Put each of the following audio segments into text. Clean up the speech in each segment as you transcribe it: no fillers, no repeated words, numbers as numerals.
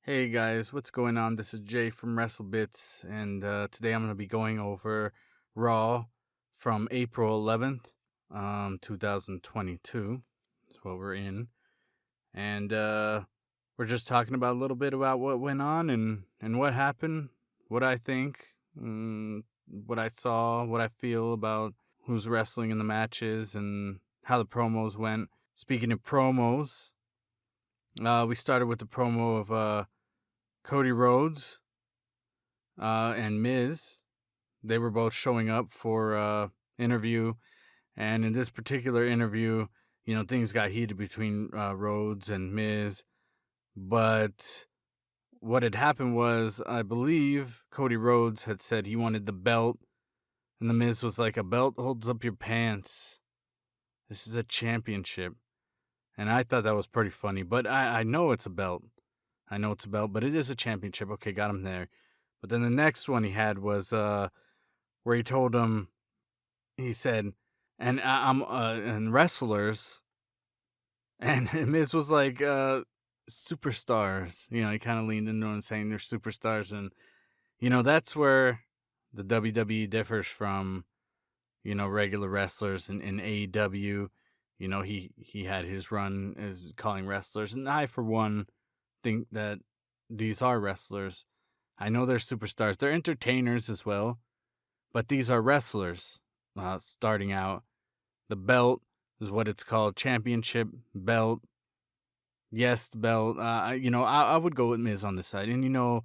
Hey guys, what's going on? This is Jay from Wrestle Bits, and today I'm going to be going over Raw from April 11th, 2022. That's what we're in, and we're just talking about a little bit about what went on and what happened, what I think, what I saw, what I feel about who's wrestling in the matches, and how the promos went. Speaking of promos, we started with the promo of Cody Rhodes and Miz. They were both showing up for interview, and in this particular interview, things got heated between Rhodes and Miz. But what had happened was, I believe Cody Rhodes had said he wanted the belt, and the Miz was like, "A belt holds up your pants. This is a championship." And I thought that was pretty funny, but I know it's a belt. I know it's a belt, but it is a championship. Okay, got him there. But then the next one he had was where he told him, he said, and wrestlers, and Miz was like, superstars. He kind of leaned into him saying they're superstars. And, that's where the WWE differs from, regular wrestlers in AEW. He had his run as calling wrestlers. And I, for one, think that these are wrestlers. I know they're superstars. They're entertainers as well. But these are wrestlers starting out. The belt is what it's called. Championship belt. Yes, the belt. I would go with Miz on this side. And,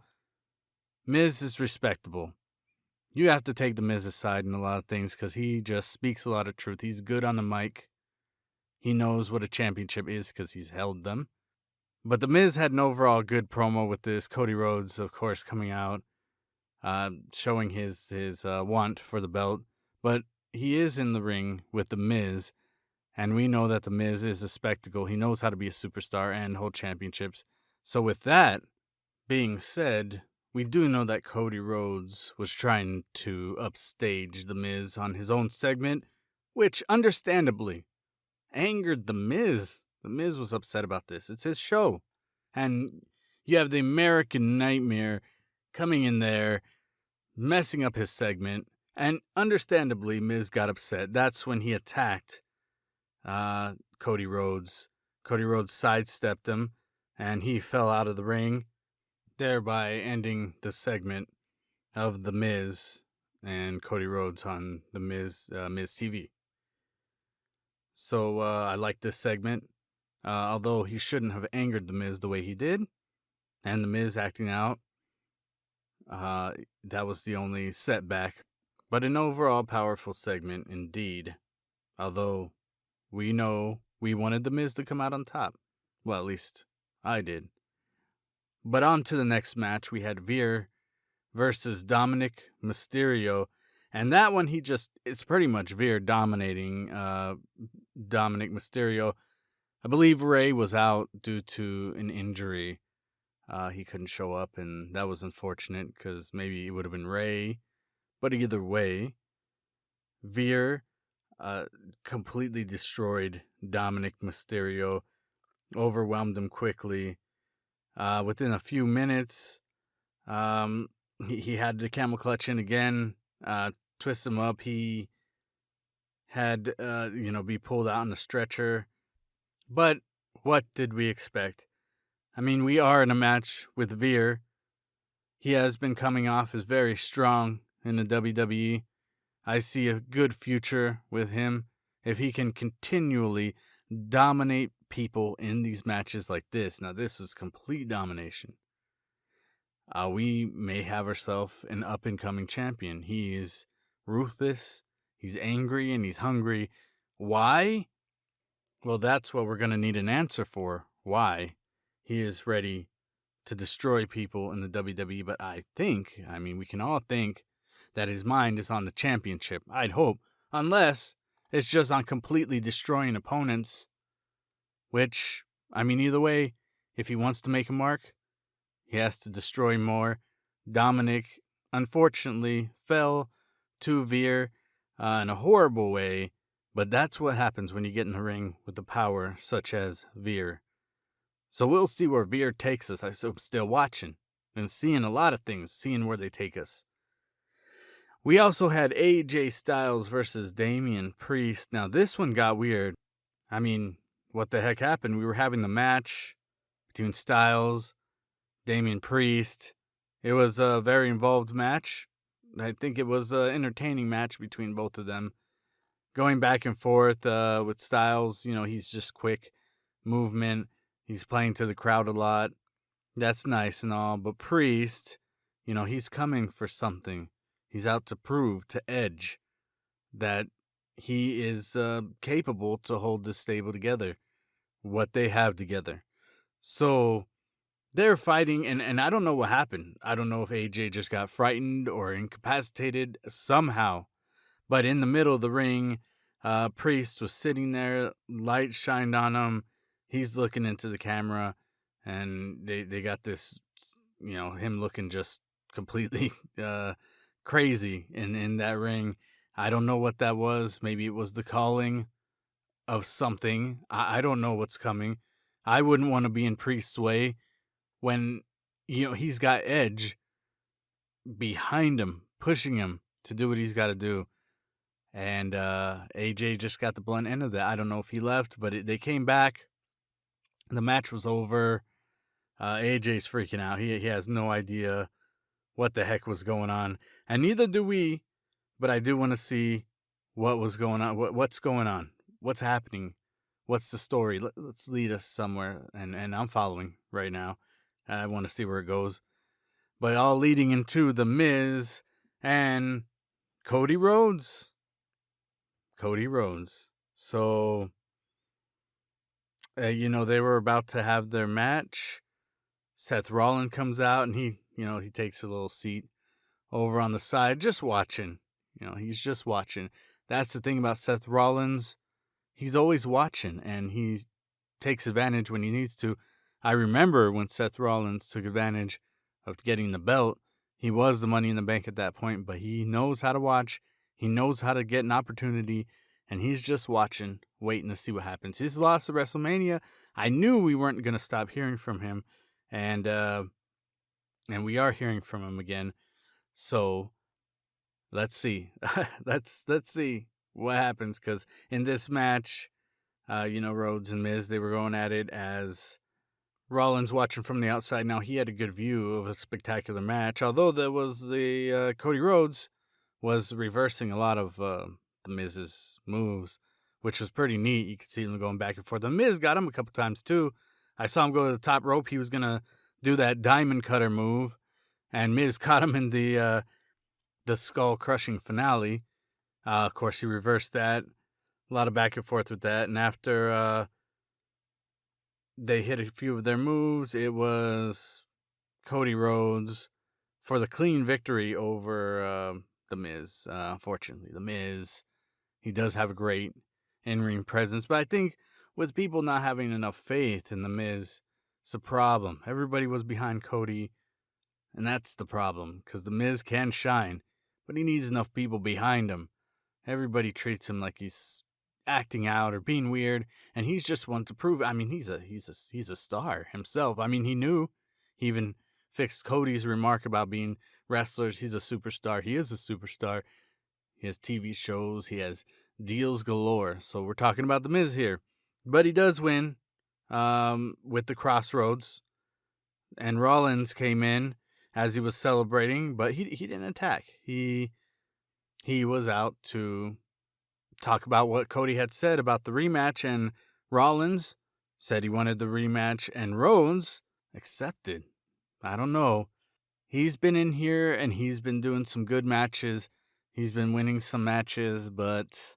Miz is respectable. You have to take the Miz's side in a lot of things because he just speaks a lot of truth. He's good on the mic. He knows what a championship is because he's held them. But the Miz had an overall good promo with this. Cody Rhodes, of course, coming out, showing his want for the belt. But he is in the ring with the Miz, and we know that the Miz is a spectacle. He knows how to be a superstar and hold championships. So with that being said, we do know that Cody Rhodes was trying to upstage the Miz on his own segment, which understandably angered the Miz. The Miz was upset about this. It's his show. And you have the American Nightmare coming in there, messing up his segment. And understandably, Miz got upset. That's when he attacked Cody Rhodes. Cody Rhodes sidestepped him, and he fell out of the ring, thereby ending the segment of The Miz and Cody Rhodes on the Miz TV. So I like this segment, although he shouldn't have angered The Miz the way he did, and The Miz acting out, that was the only setback. But an overall powerful segment indeed, although we know we wanted The Miz to come out on top. Well, at least I did. But on to the next match, we had Veer versus Dominic Mysterio. And that one, it's pretty much Veer dominating Dominic Mysterio. I believe Ray was out due to an injury. He couldn't show up, and that was unfortunate because maybe it would have been Ray. But either way, Veer completely destroyed Dominic Mysterio, overwhelmed him quickly. Within a few minutes, he had the camel clutch in again, twist him up. He had, be pulled out on the stretcher. But what did we expect? I mean, we are in a match with Veer. He has been coming off as very strong in the WWE. I see a good future with him if he can continually dominate people in these matches like this. Now, this was complete domination. We may have ourselves an up-and-coming champion. He is ruthless, he's angry, and he's hungry. Why? Well, that's what we're going to need an answer for. Why? He is ready to destroy people in the WWE, but we can all think that his mind is on the championship. I'd hope. Unless it's just on completely destroying opponents. Which, either way, if he wants to make a mark, he has to destroy more. Dominic, unfortunately, fell to Veer in a horrible way, but that's what happens when you get in the ring with the power such as Veer. So we'll see where Veer takes us. I'm still watching and seeing a lot of things, seeing where they take us. We also had AJ Styles versus Damian Priest. Now, this one got weird. I mean, what the heck happened? We were having the match between Styles, Damian Priest. It was a very involved match. I think it was an entertaining match between both of them. Going back and forth with Styles, he's just quick movement. He's playing to the crowd a lot. That's nice and all. But Priest, he's coming for something. He's out to prove to Edge that he is capable to hold this stable together, what they have together. So they're fighting, and I don't know what happened. I don't know if AJ just got frightened or incapacitated somehow. But in the middle of the ring, Priest was sitting there, light shined on him. He's looking into the camera, and they got this, him looking just completely crazy in that ring. I don't know what that was. Maybe it was the calling of something. I don't know what's coming. I wouldn't want to be in Priest's way when, he's got Edge behind him, pushing him to do what he's got to do. And AJ just got the blunt end of that. I don't know if he left, but they came back. The match was over. AJ's freaking out. He has no idea what the heck was going on. And neither do we, but I do want to see what was going on. What's going on? What's happening? What's the story? Let's lead us somewhere. And I'm following right now. I want to see where it goes. But all leading into The Miz and Cody Rhodes. So, they were about to have their match. Seth Rollins comes out and he takes a little seat over on the side, just watching. He's just watching. That's the thing about Seth Rollins. He's always watching, and he takes advantage when he needs to. I remember when Seth Rollins took advantage of getting the belt. He was the Money in the Bank at that point, but he knows how to watch. He knows how to get an opportunity, and he's just watching, waiting to see what happens. His loss at WrestleMania, I knew we weren't going to stop hearing from him, and we are hearing from him again. So let's see. let's see what happens, because in this match, Rhodes and Miz, they were going at it as Rollins watching from the outside. Now, he had a good view of a spectacular match, although there was the Cody Rhodes was reversing a lot of the Miz's moves, which was pretty neat. You could see him going back and forth. The Miz got him a couple times too. I saw him go to the top rope. He was going to do that diamond cutter move, and Miz caught him in the skull crushing finale. Of course, he reversed that. A lot of back and forth with that. And after they hit a few of their moves, it was Cody Rhodes for the clean victory over The Miz. Fortunately, The Miz, he does have a great in-ring presence. But I think with people not having enough faith in The Miz, it's a problem. Everybody was behind Cody, and that's the problem, because The Miz can shine, but he needs enough people behind him. Everybody treats him like he's acting out or being weird, and he's just one to prove it. I mean, he's a star himself. I mean, he knew. He even fixed Cody's remark about being wrestlers. He's a superstar. He is a superstar. He has TV shows. He has deals galore. So we're talking about The Miz here. But he does win with the Crossroads. And Rollins came in as he was celebrating, but he didn't attack. He was out to talk about what Cody had said about the rematch, and Rollins said he wanted the rematch, and Rhodes accepted. I don't know. He's been in here, and he's been doing some good matches. He's been winning some matches, but,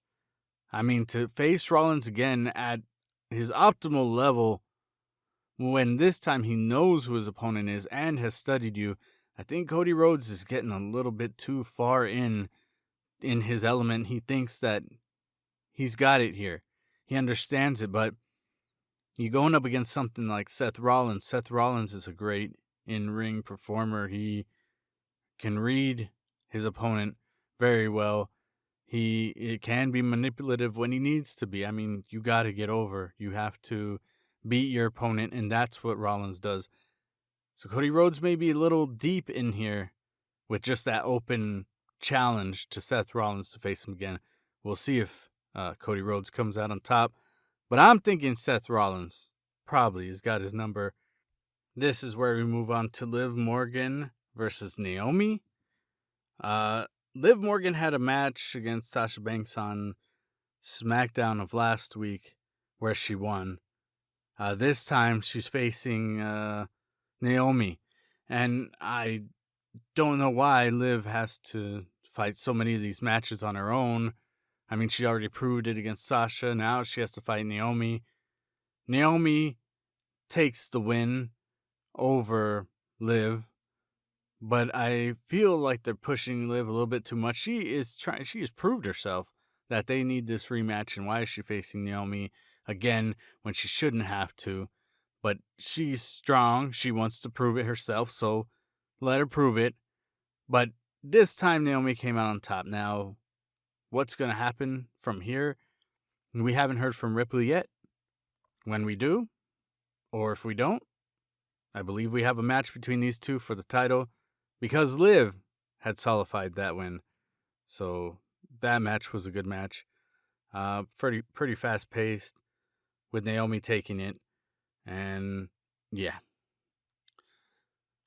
I mean, to face Rollins again at his optimal level, when this time he knows who his opponent is and has studied you, I think Cody Rhodes is getting a little bit too far in his element. He thinks that he's got it here. He understands it, but you going up against something like Seth Rollins. Seth Rollins is a great in-ring performer. He can read his opponent very well. It can be manipulative when he needs to be. I mean, you got to get over. You have to beat your opponent, and that's what Rollins does. So Cody Rhodes may be a little deep in here with just that open challenge to Seth Rollins to face him again. We'll see if Cody Rhodes comes out on top. But I'm thinking Seth Rollins probably has got his number. This is where we move on to Liv Morgan versus Naomi. Liv Morgan had a match against Sasha Banks on SmackDown of last week where she won. This time she's facing Naomi. And I don't know why Liv has to fight so many of these matches on her own. I mean, she already proved it against Sasha. Now she has to fight Naomi. Naomi takes the win over Liv, but I feel like they're pushing Liv a little bit too much. She has proved herself that they need this rematch, and why is she facing Naomi again when she shouldn't have to? But she's strong. She wants to prove it herself, so let her prove it. But this time Naomi came out on top. Now, what's going to happen from here? We haven't heard from Ripley yet. When we do, or if we don't, I believe we have a match between these two for the title, because Liv had solidified that win. So that match was a good match. Pretty fast paced, with Naomi taking it. And yeah.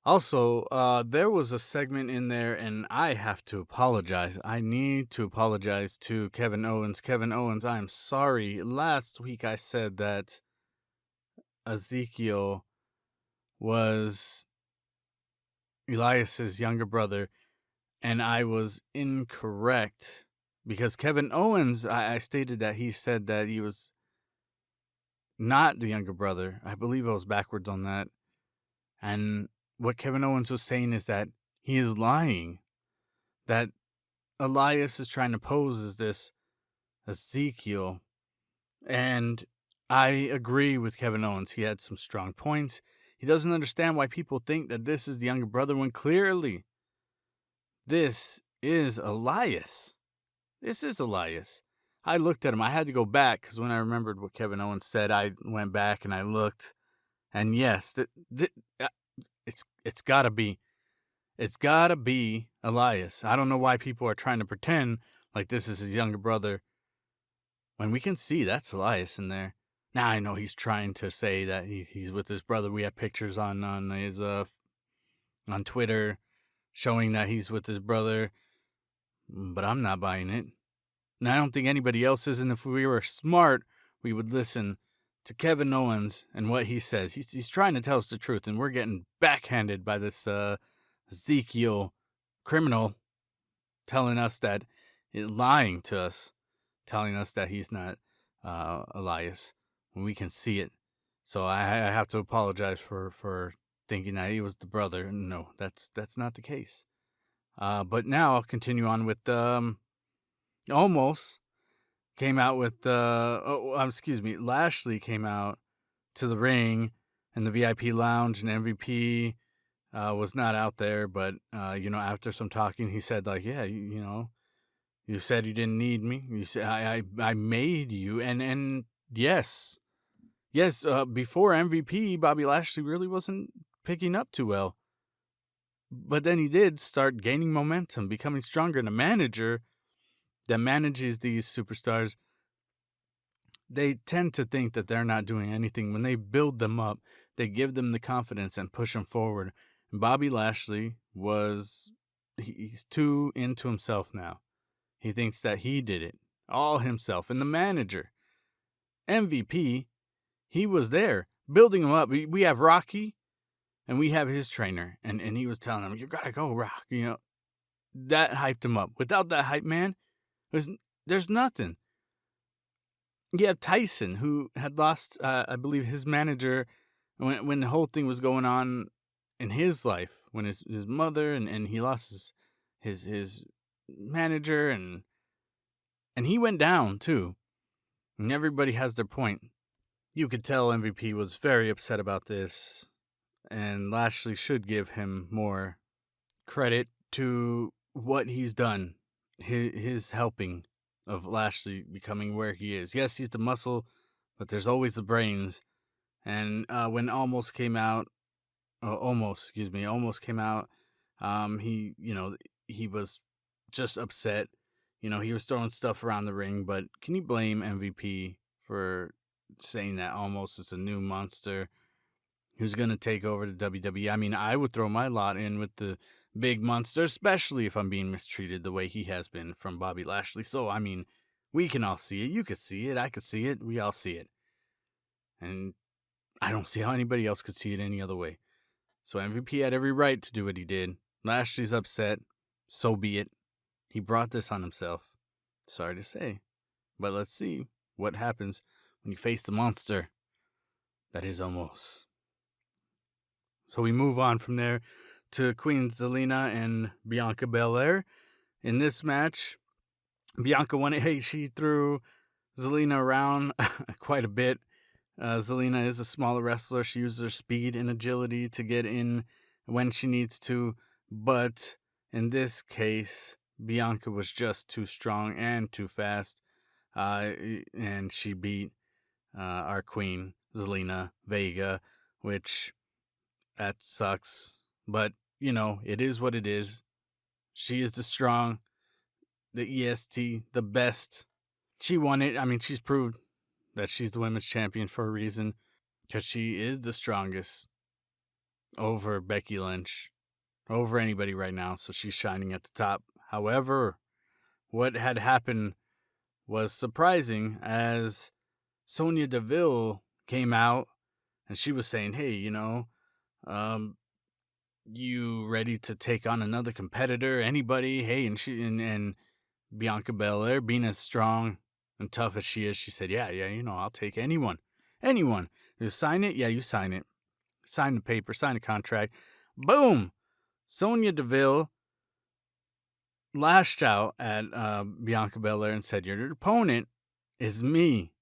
Also, there was a segment in there, and I have to apologize. I need to apologize to Kevin Owens. Kevin Owens, I'm sorry. Last week I said that Ezekiel was Elias's younger brother, and I was incorrect. Because Kevin Owens, I stated that he said that he was not the younger brother. I believe I was backwards on that. And what Kevin Owens was saying is that he is lying. That Elias is trying to pose as this Ezekiel. And I agree with Kevin Owens. He had some strong points. He doesn't understand why people think that this is the younger brother when clearly this is Elias. This is Elias. I looked at him. I had to go back because when I remembered what Kevin Owens said, I went back and I looked. And yes, it's gotta be. It's gotta be Elias. I don't know why people are trying to pretend like this is his younger brother when we can see that's Elias in there. Now I know he's trying to say that he's with his brother. We have pictures on his on Twitter showing that he's with his brother, but I'm not buying it. And I don't think anybody else is. And if we were smart, we would listen to Kevin Owens and what he says. He's trying to tell us the truth, and we're getting backhanded by this Ezekiel criminal telling us that, lying to us, telling us that he's not Elias when we can see it. So I have to apologize for thinking that he was the brother. No, that's not the case. But now I'll continue on with Almost came out with Lashley came out to the ring in the VIP lounge, and MVP was not out there, but after some talking, he said like, yeah, you said you didn't need me. You said I made you, and yes, before MVP, Bobby Lashley really wasn't picking up too well, but then he did start gaining momentum, becoming stronger, and a manager that manages these superstars, they tend to think that they're not doing anything. When they build them up, they give them the confidence and push them forward. And Bobby Lashley he's too into himself now. He thinks that he did it all himself. And the manager, MVP, he was there building him up. We have Rocky and we have his trainer. And he was telling him, you got to go, Rock. That hyped him up. Without that hype man, there's nothing. You have Tyson, who had lost, I believe, his manager when the whole thing was going on in his life, when his mother and he lost his manager and he went down too. And everybody has their point. You could tell MVP was very upset about this, and Lashley should give him more credit to what he's done. His helping of Lashley becoming where he is. Yes, he's the muscle, but there's always the brains. And when Almost came out, Almost came out, he was just upset. He was throwing stuff around the ring, but can you blame MVP for saying that Almost is a new monster who's going to take over the WWE? I mean, I would throw my lot in with the big monster, especially if I'm being mistreated the way he has been from Bobby Lashley. So, I mean, we can all see it. You could see it. I could see it. We all see it. And I don't see how anybody else could see it any other way. So MVP had every right to do what he did. Lashley's upset. So be it. He brought this on himself. Sorry to say. But let's see what happens when you face the monster that is Almost. So we move on from there to Queen Zelina and Bianca Belair. In this match, Bianca won it. Hey, she threw Zelina around quite a bit. Zelina is a smaller wrestler. She uses her speed and agility to get in when she needs to. But in this case, Bianca was just too strong and too fast. And she beat our queen, Zelina Vega, which that sucks. But, it is what it is. She is the strong, the EST, the best. She won it. I mean, she's proved that she's the women's champion for a reason, because she is the strongest over Becky Lynch, over anybody right now, so she's shining at the top. However, what had happened was surprising, as Sonya Deville came out and she was saying, hey, you ready to take on another competitor, anybody? Hey, and Bianca Belair, being as strong and tough as she is, she said, yeah, I'll take anyone. You sign it? Yeah, you sign it. Sign the paper, sign the contract. Boom! Sonya Deville lashed out at Bianca Belair and said, your opponent is me.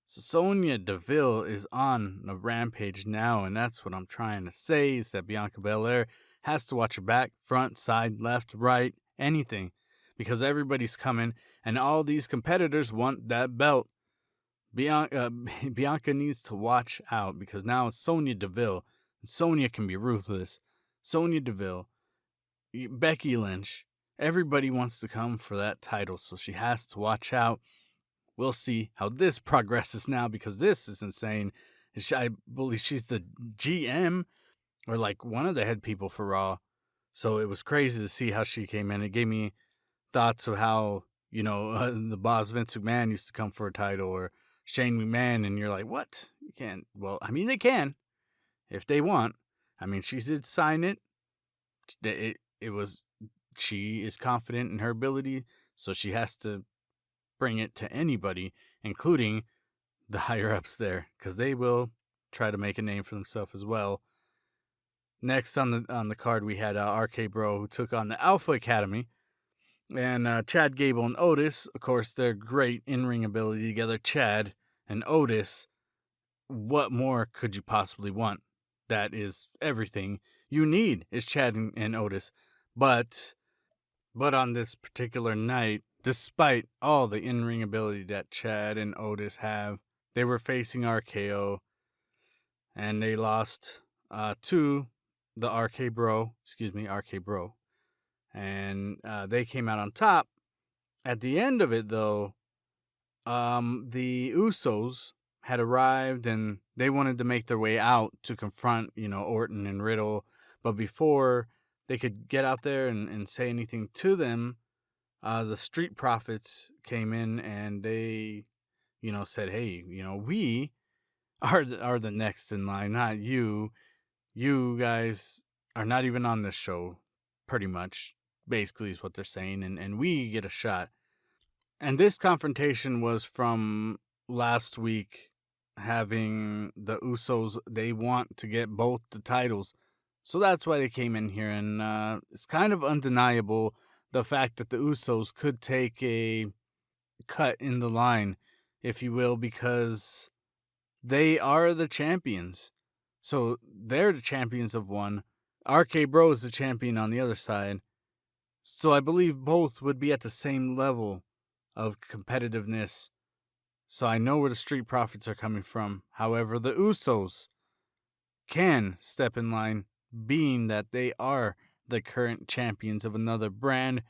So Sonya Deville is on a rampage now, and that's what I'm trying to say, is that Bianca Belair has to watch her back, front, side, left, right, anything, because everybody's coming, and all these competitors want that belt. Bianca needs to watch out, because now it's Sonya Deville, and Sonya can be ruthless. Sonya Deville, Becky Lynch, everybody wants to come for that title, so she has to watch out. We'll see how this progresses now, because this is insane. I believe she's the GM or like one of the head people for Raw. So it was crazy to see how she came in. It gave me thoughts of how, the boss Vince McMahon used to come for a title, or Shane McMahon, and you're like, what? You can't. Well, I mean, they can if they want. I mean, she did sign it. She is confident in her ability, so she has to bring it to anybody, including the higher ups there, because they will try to make a name for themselves as well. Next on the card, we had RK Bro, who took on the Alpha Academy, and Chad Gable and Otis. Of course, they're great in-ring ability together. Chad and Otis, what more could you possibly want? That is everything you need, is Chad and Otis. But on this particular night, despite all the in-ring ability that Chad and Otis have, they were facing RKO, and they lost to the RK Bro. And they came out on top. At the end of it, though, the Usos had arrived, and they wanted to make their way out to confront, Orton and Riddle. But before they could get out there and say anything to them, the Street Profits came in, and they, said, hey, we are the next in line, not you. You guys are not even on this show, pretty much, basically is what they're saying, and we get a shot. And this confrontation was from last week, having the Usos, they want to get both the titles. So that's why they came in here, and it's kind of undeniable, the fact that the Usos could take a cut in the line, if you will, because they are the champions. So they're the champions of one. RK Bro is the champion on the other side. So I believe both would be at the same level of competitiveness. so I know where the Street Profits are coming from. However, the Usos can step in line, being that they are the current champions of another brand.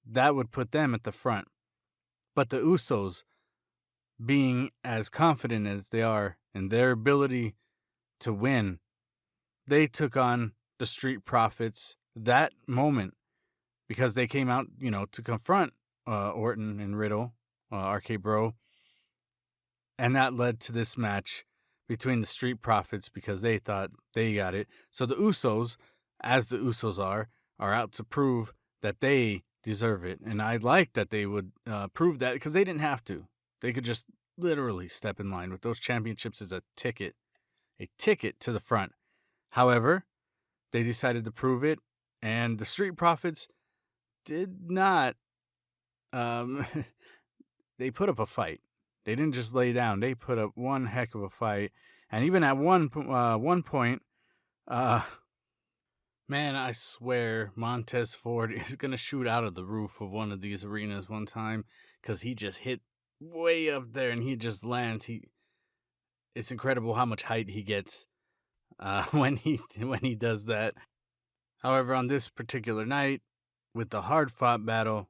That would put them at the front. But the Usos, being as confident as they are in their ability to win, they took on the Street Profits that moment because they came out, to confront Orton and Riddle, RK Bro, and that led to this match between the Street Profits because they thought they got it. So the Usos, as the Usos are out to prove that they deserve it. And I like that they would prove that because they didn't have to. They could just literally step in line with those championships as a ticket to the front. However, they decided to prove it, and the Street Profits did not. They put up a fight. They didn't just lay down. They put up one heck of a fight. And even at one point, man, I swear Montez Ford is going to shoot out of the roof of one of these arenas one time because he just hit way up there and he just lands. It's incredible how much height he gets when he does that. However, on this particular night, with the hard-fought battle,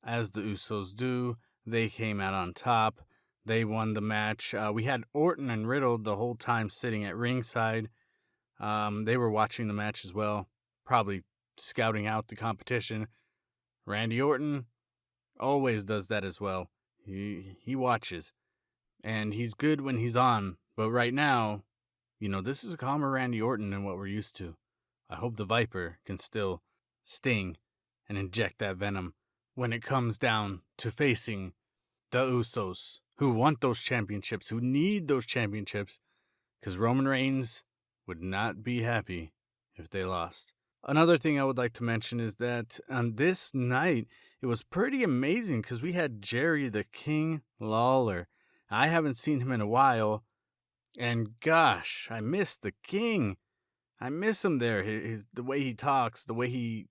as the Usos do, they came out on top. They won the match. We had Orton and Riddle the whole time sitting at ringside. They were watching the match as well, probably scouting out the competition. Randy Orton always does that as well. He watches, and he's good when he's on. But right now, this is a calmer Randy Orton than what we're used to. I hope the Viper can still sting and inject that venom when it comes down to facing the Usos, who want those championships, who need those championships, because Roman Reigns would not be happy if they lost. Another thing I would like to mention is that on this night, it was pretty amazing because we had Jerry the King Lawler. I haven't seen him in a while, and gosh, I miss the King. I miss him there. The way he talks, the way he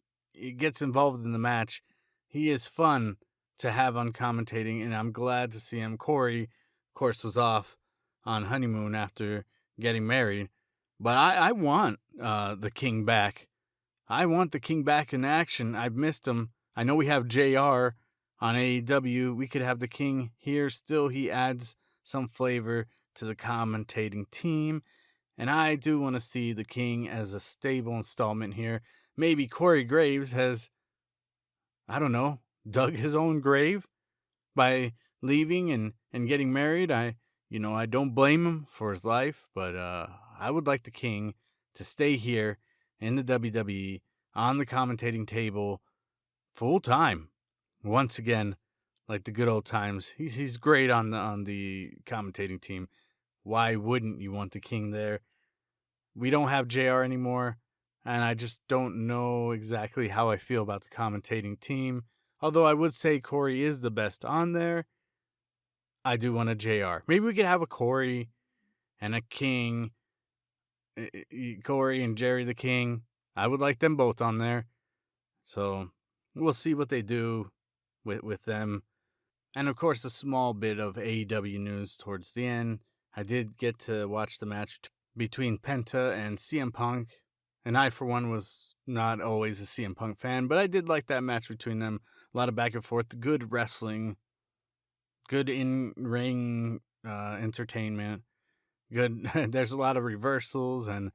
gets involved in the match. He is fun to have on commentating, and I'm glad to see him. Corey, of course, was off on honeymoon after getting married, but I want the King back. I want the King back in action. I've missed him. I know we have JR on AEW. We could have the King here. Still, he adds some flavor to the commentating team, and I do want to see the King as a stable installment here. Maybe Corey Graves has, I don't know, dug his own grave by leaving and getting married. I don't blame him for his life, but I would like the King to stay here in the WWE on the commentating table full time. Once again, like the good old times. He's great on the commentating team. Why wouldn't you want the King there? We don't have JR anymore, and I just don't know exactly how I feel about the commentating team. Although I would say Corey is the best on there, I do want a JR. Maybe we could have a Corey and a King. Corey and Jerry the King. I would like them both on there. So we'll see what they do with them. And of course, a small bit of AEW news towards the end. I did get to watch the match between Penta and CM Punk. And I, for one, was not always a CM Punk fan, but I did like that match between them. A lot of back and forth, good wrestling, good in-ring entertainment, good. There's a lot of reversals and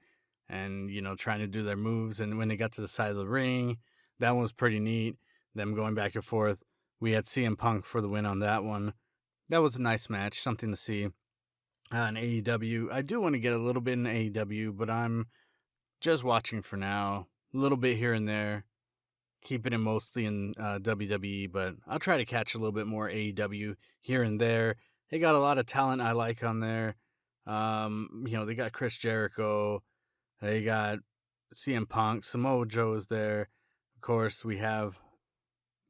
trying to do their moves. And when they got to the side of the ring, that one was pretty neat. Them going back and forth. We had CM Punk for the win on that one. That was a nice match, something to see on AEW. I do want to get a little bit in AEW, but I'm just watching for now. A little bit here and there. Keeping it mostly in WWE, but I'll try to catch a little bit more AEW here and there. They got a lot of talent I like on there. They got Chris Jericho. They got CM Punk. Samoa Joe is there. Of course, we have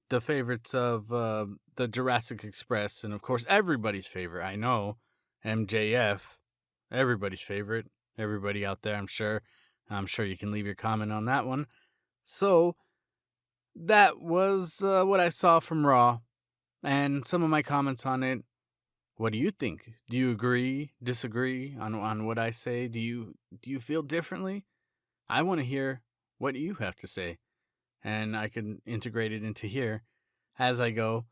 the favorites of the Jurassic Express, and of course, everybody's favorite. I know, MJF. Everybody's favorite. Everybody out there, I'm sure. I'm sure you can leave your comment on that one. So, that was what I saw from Raw, and some of my comments on it. What do you think? Do you agree, disagree on what I say? Do you feel differently? I want to hear what you have to say, and I can integrate it into here as I go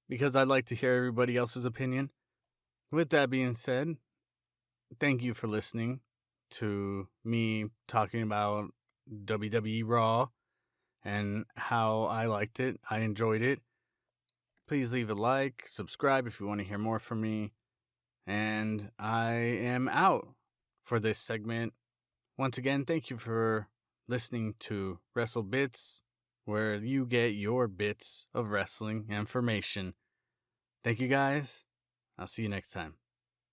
because I'd like to hear everybody else's opinion. With that being said, thank you for listening to me talking about WWE RAW and how I liked it. I enjoyed it. Please leave a like, subscribe if you want to hear more from me. And I am out for this segment. Once again, thank you for listening to Wrestle Bits, where you get your bits of wrestling information. Thank you guys. I'll see you next time.